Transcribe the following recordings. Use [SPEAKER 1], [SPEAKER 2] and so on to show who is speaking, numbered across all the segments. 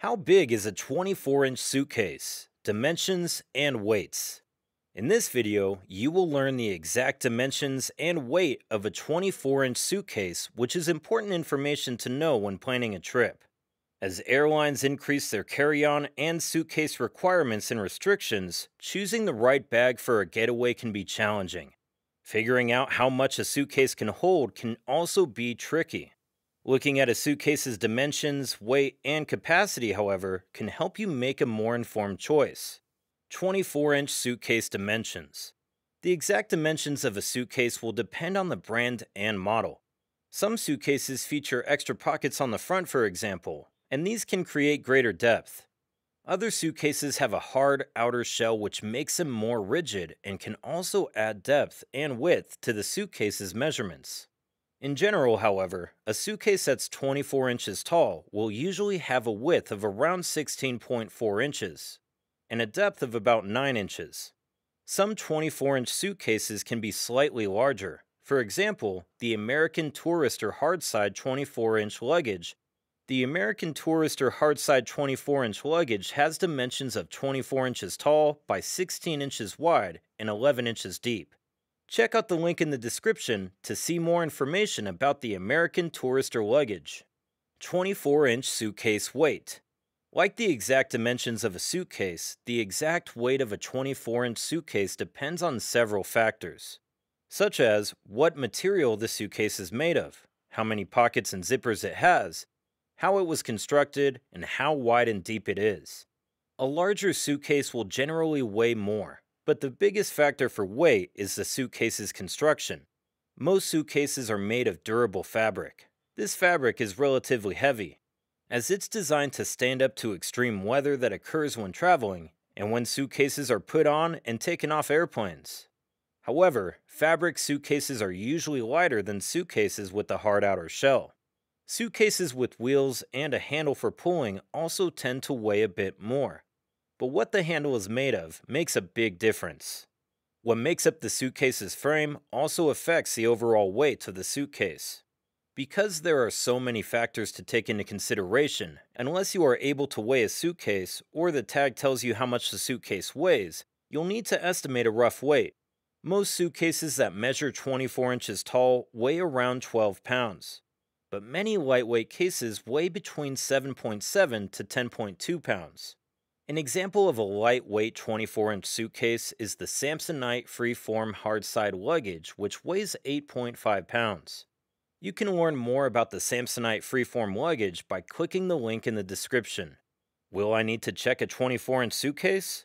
[SPEAKER 1] How big is a 24-inch suitcase? Dimensions and weights. In this video, you will learn the exact dimensions and weight of a 24-inch suitcase, which is important information to know when planning a trip. As airlines increase their carry-on and suitcase requirements and restrictions, choosing the right bag for a getaway can be challenging. Figuring out how much a suitcase can hold can also be tricky. Looking at a suitcase's dimensions, weight, and capacity, however, can help you make a more informed choice. 24-inch suitcase dimensions. The exact dimensions of a suitcase will depend on the brand and model. Some suitcases feature extra pockets on the front, for example, and these can create greater depth. Other suitcases have a hard outer shell which makes them more rigid and can also add depth and width to the suitcase's measurements. In general, however, a suitcase that's 24 inches tall will usually have a width of around 16.4 inches and a depth of about 9 inches. Some 24-inch suitcases can be slightly larger. For example, the American Tourister Hardside 24-inch luggage. The American Tourister Hardside 24-inch luggage has dimensions of 24 inches tall by 16 inches wide and 11 inches deep. Check out the link in the description to see more information about the American Tourister luggage. 24-inch suitcase weight. Like the exact dimensions of a suitcase, the exact weight of a 24-inch suitcase depends on several factors, such as what material the suitcase is made of, how many pockets and zippers it has, how it was constructed, and how wide and deep it is. A larger suitcase will generally weigh more, but the biggest factor for weight is the suitcase's construction. Most suitcases are made of durable fabric. This fabric is relatively heavy, as it's designed to stand up to extreme weather that occurs when traveling and when suitcases are put on and taken off airplanes. However, fabric suitcases are usually lighter than suitcases with a hard outer shell. Suitcases with wheels and a handle for pulling also tend to weigh a bit more. But what the handle is made of makes a big difference. What makes up the suitcase's frame also affects the overall weight of the suitcase. Because there are so many factors to take into consideration, unless you are able to weigh a suitcase or the tag tells you how much the suitcase weighs, you'll need to estimate a rough weight. Most suitcases that measure 24 inches tall weigh around 12 pounds. But many lightweight cases weigh between 7.7 to 10.2 pounds. An example of a lightweight 24-inch suitcase is the Samsonite Freeform Hardside luggage, which weighs 8.5 pounds. You can learn more about the Samsonite Freeform luggage by clicking the link in the description. Will I need to check a 24-inch suitcase?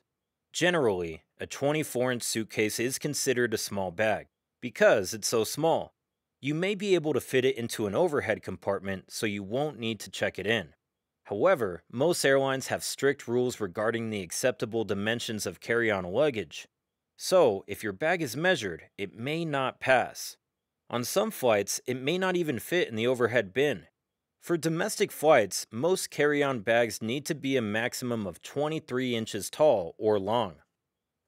[SPEAKER 1] Generally, a 24-inch suitcase is considered a small bag because it's so small. You may be able to fit it into an overhead compartment, so you won't need to check it in. However, most airlines have strict rules regarding the acceptable dimensions of carry-on luggage. So, if your bag is measured, it may not pass. On some flights, it may not even fit in the overhead bin. For domestic flights, most carry-on bags need to be a maximum of 23 inches tall or long.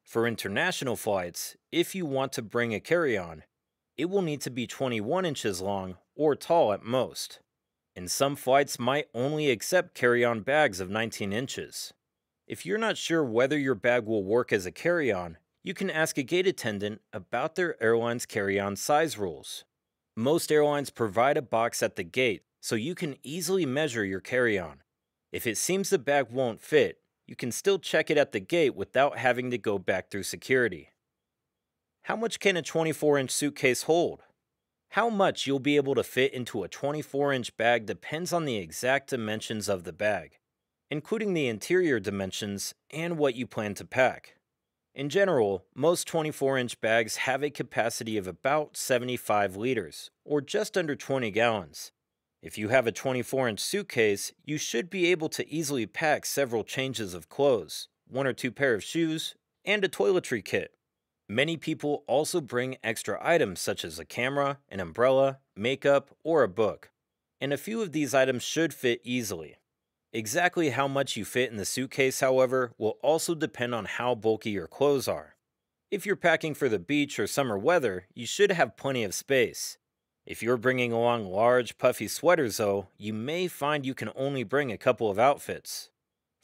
[SPEAKER 1] For international flights, if you want to bring a carry-on, it will need to be 21 inches long or tall at most. And some flights might only accept carry-on bags of 19 inches. If you're not sure whether your bag will work as a carry-on, you can ask a gate attendant about their airline's carry-on size rules. Most airlines provide a box at the gate, so you can easily measure your carry-on. If it seems the bag won't fit, you can still check it at the gate without having to go back through security. How much can a 24-inch suitcase hold? How much you'll be able to fit into a 24-inch bag depends on the exact dimensions of the bag, including the interior dimensions and what you plan to pack. In general, most 24-inch bags have a capacity of about 75 liters, or just under 20 gallons. If you have a 24-inch suitcase, you should be able to easily pack several changes of clothes, 1 or 2 pairs of shoes, and a toiletry kit. Many people also bring extra items such as a camera, an umbrella, makeup, or a book. And a few of these items should fit easily. Exactly how much you fit in the suitcase, however, will also depend on how bulky your clothes are. If you're packing for the beach or summer weather, you should have plenty of space. If you're bringing along large, puffy sweaters, though, you may find you can only bring a couple of outfits.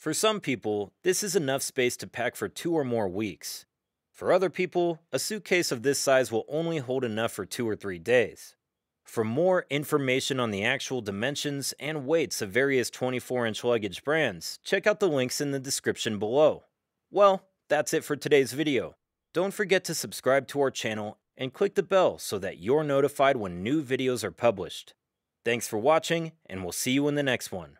[SPEAKER 1] For some people, this is enough space to pack for 2 or more weeks. For other people, a suitcase of this size will only hold enough for 2 or 3 days. For more information on the actual dimensions and weights of various 24-inch luggage brands, check out the links in the description below. Well, that's it for today's video. Don't forget to subscribe to our channel and click the bell so that you're notified when new videos are published. Thanks for watching, and we'll see you in the next one.